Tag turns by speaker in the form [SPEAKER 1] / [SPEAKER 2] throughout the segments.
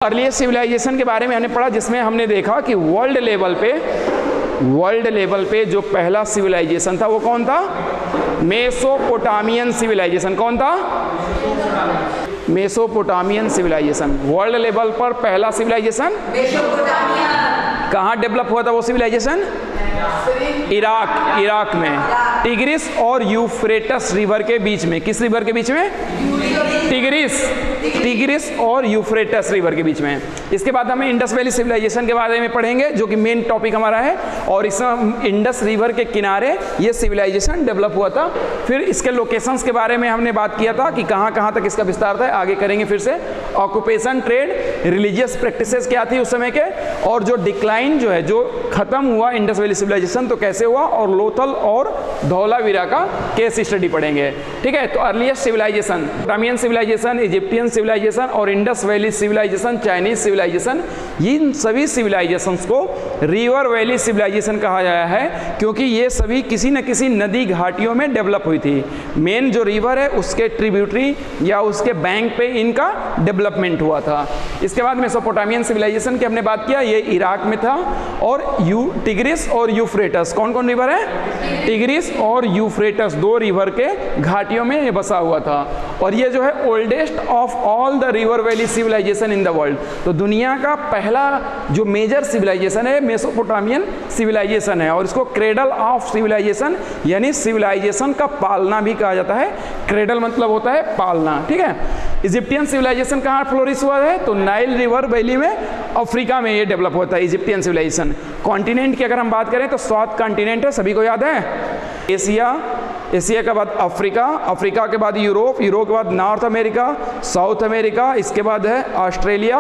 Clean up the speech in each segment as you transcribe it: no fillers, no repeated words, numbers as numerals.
[SPEAKER 1] Earliest civilisation के बारे में हमने पढ़ा, जिसमें हमने देखा कि वर्ल्ड लेवल पे जो पहला सिविलाइजेशन था वो कौन था? Mesopotamian civilisation. कौन था? Mesopotamian civilisation. वर्ल्ड लेवल पर पहला सिविलाइजेशन कहाँ डेवलप हुआ था वो सिविलाइजेशन? इराक में, टिग्रिस और यूफ्रेटस रिवर के बीच में। किस रिवर के बीच में? टिग्रिस और यूफ्रेटस रिवर के बीच में। इसके बाद हमें इंडस वैली सिविलाइजेशन के बारे में पढ़ेंगे, जो कि मेन टॉपिक हमारा है। और इस इंडस रिवर के किनारे ये सिविलाइजेशन डेवलप हुआ था। फिर इसके लोकेशंस के बारे में हमने बात किया था कि कहाँ कहाँ तक इसका विस्तार था। आगे करेंगे फिर से। ऑक्यूपेशन, ट्रेड, रिलीजियस प्रैक्टिसेस क्या थी उस समय के, और जो डिक्लाइन जो है, जो खत्म हुआ इंडस वैली सिविलाइजेशन तो कैसे हुआ, और लोथल और धौलावीरा का केस स्टडी पढ़ेंगे। ठीक है। तो अर्लीस्ट सिविलाइजेशन, टामियन सिविलाइजेशन, इजिप्टियन सिविलाइजेशन और Indus valley civilization, Chinese civilization, इन सभी सिविलाइजेशंस को रिवर वैली सिविलाइजेशन कहा गया है, क्योंकि ये सभी किसी न किसी नदी घाटियों में डेवलप हुई थी। मेन जो रिवर है उसके ट्रिब्यूटरी या उसके बैंक पे इनका डेवलपमेंट हुआ था। इसके बाद मेसोपोटामियन सिविलाइजेशन की हमने बात किया, ये इराक में था। और टिग्रिस और यूफ्रेटस, कौन कौन रिवर है? टिग्रिस और यूफ्रेटस, दो रिवर के घाटियों में ये बसा हुआ था। और ये जो है oldest of all the river valley civilisation in the world. तो दुनिया का पहला जो मेजर सिविलाइजेशन है मेसोपोटामियन सिविलाइजेशन है, और इसको क्रेडल ऑफ सिविलाइजेशन यानी सिविलाइजेशन का पालना भी कहा जाता है। क्रेडल मतलब होता है पालना। ठीक है। इजिप्टियन सिविलाइजेशन कहाँ फ्लोरिश हुआ है? तो नाइल रिवर वैली में, अफ्रीका में ये डेवलप होता है इजिप्टियन सिविलाइजेशन। कॉन्टिनेंट की अगर हम बात करें तो 7 कॉन्टिनेंट है, सभी को याद है? एशिया के बाद अफ्रीका के बाद यूरोप के बाद नॉर्थ अमेरिका, साउथ अमेरिका, इसके बाद है ऑस्ट्रेलिया,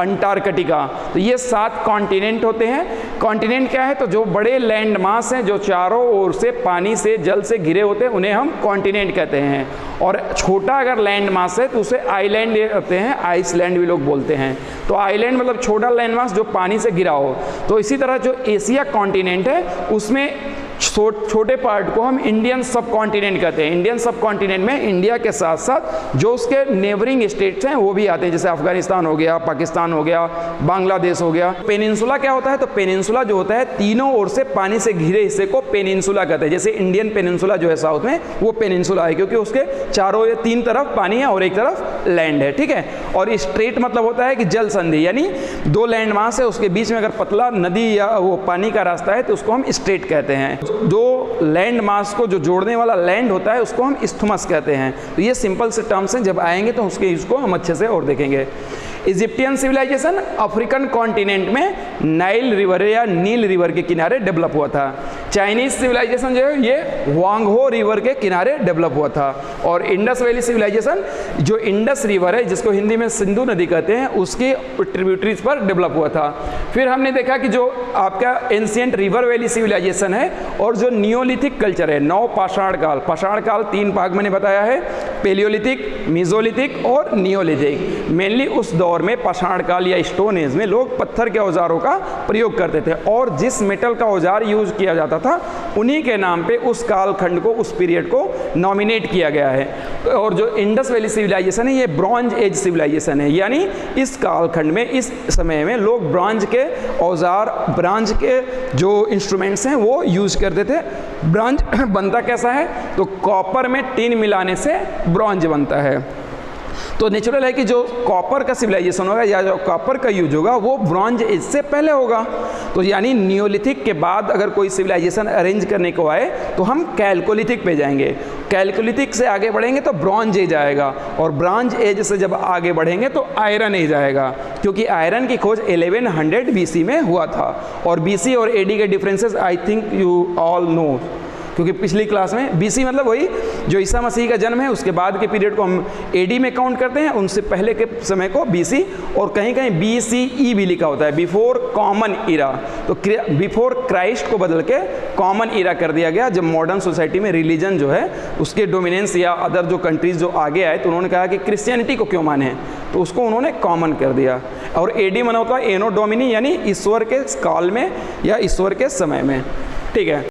[SPEAKER 1] अंटार्कटिका। तो ये 7 कॉन्टिनेंट होते हैं। कॉन्टिनेंट क्या है? तो जो बड़े लैंड मास हैं जो चारों ओर से पानी से, जल से घिरे होते हैं, उन्हें हम कॉन्टिनेंट कहते हैं। और छोटा अगर लैंड मास है तो उसे आइलैंड कहते हैं, आइसलैंड भी लोग बोलते हैं। तो आइलैंड मतलब छोटा लैंड मास जो पानी से घिरा हो। तो इसी तरह जो एशिया कॉन्टिनेंट है उसमें छोटे पार्ट को हम इंडियन सब कॉन्टिनेंट कहते हैं। इंडियन सब कॉन्टिनेंट में इंडिया के साथ साथ जो उसके नेबरिंग स्टेट्स हैं वो भी आते हैं, जैसे अफगानिस्तान हो गया, पाकिस्तान हो गया, बांग्लादेश हो गया। पेनिनसुला क्या होता है? तो पेनिनसुला जो होता है तीनों ओर से पानी से घिरे हिस्से को पेनिनसुला कहते हैं। जैसे इंडियन पेनिनसुला जो है साउथ में, वो पेनिनसुला है क्योंकि उसके चारों या 3 तरफ पानी है और एक तरफ लैंड है। ठीक है। और स्ट्रेट मतलब होता है कि जल संधि, यानी 2 लैंड मास है उसके बीच में अगर पतला नदी या वो पानी का रास्ता है तो उसको हम स्ट्रेट कहते हैं। 2 लैंड मास को जो जोड़ने वाला लैंड होता है उसको हम इस्थुमस कहते हैं। तो ये सिंपल से टर्म्स हैं, जब आएंगे तो उसके इसको हम अच्छे से और देखेंगे। इजिप्टियन सिविलाइजेशन अफ्रीकन कॉन्टिनेंट में नाइल रिवर या नील रिवर के किनारे डेवलप हुआ था। चाइनीज सिविलाइजेशन जो है ये वांगहो रिवर के किनारे डेवलप हुआ था। और इंडस वैली सिविलाइजेशन जो इंडस रिवर है, जिसको हिंदी में सिंधु नदी कहते हैं, उसके ट्रिब्यूटरीज पर डेवलप हुआ था। फिर हमने देखा कि जो आपका एंशिएंट रिवर वैली सिविलाइजेशन है और जो नियोलिथिक कल्चर है, नव पाषाण काल 3 भाग मैंने बताया है, पेलियोलिथिक, मीजोलिथिक और नियोलिथिक। मेनली उस दौर में पाषाण काल या स्टोन एज में लोग पत्थर के औजारों का प्रयोग करते थे, और जिस मेटल का औजार यूज किया जाता था उन्हीं के नाम पे उस कालखंड को, उस पीरियड को नॉमिनेट किया गया है। और जो इंडस वैली सिविलाइजेशन है ये ब्रॉन्ज एज सिविलाइजेशन है, यानी इस कालखंड में, इस समय में लोग ब्रॉन्ज के औजार, ब्रॉन्ज के जो इंस्ट्रूमेंट्स हैं वो यूज करते थे। ब्रॉन्ज बनता कैसा है? तो कॉपर में टिन मिलाने से ब्रॉन्ज बनता है। तो नेचुरल है कि जो कॉपर का सिविलाइजेशन होगा या जो कॉपर का यूज होगा वो ब्रॉन्ज एज से पहले होगा। तो यानी नियोलिथिक के बाद अगर कोई सिविलाइजेशन अरेंज करने को आए तो हम कैल्कोलिथिक पे जाएंगे। कैल्कोलिथिक से आगे बढ़ेंगे तो ब्रॉन्ज एज आएगा, और ब्रॉन्ज एज से जब आगे बढ़ेंगे तो आयरन एज आएगा, क्योंकि आयरन की खोज 1100 BC में हुआ था। और BC और AD के differences I think you all know, क्योंकि पिछली क्लास में BC मतलब वही जो ईसा मसीह का जन्म है उसके बाद के पीरियड को हम AD में काउंट करते हैं, उनसे पहले के समय को BC, और कहीं कहीं BCE भी लिखा होता है, बिफोर कॉमन इरा। तो बिफोर क्राइस्ट को बदल के कॉमन इरा कर दिया गया, जब मॉडर्न सोसाइटी में रिलीजन जो है उसके डोमिनेंस या अदर जो कंट्रीज जो आगे आए तो उन्होंने कहा कि क्रिश्चियनिटी को क्यों माने, तो उसको उन्होंने कॉमन कर दिया। और AD मना होता है एनो डोमिनी, यानी ईश्वर के काल में या ईश्वर के समय में। ठीक है।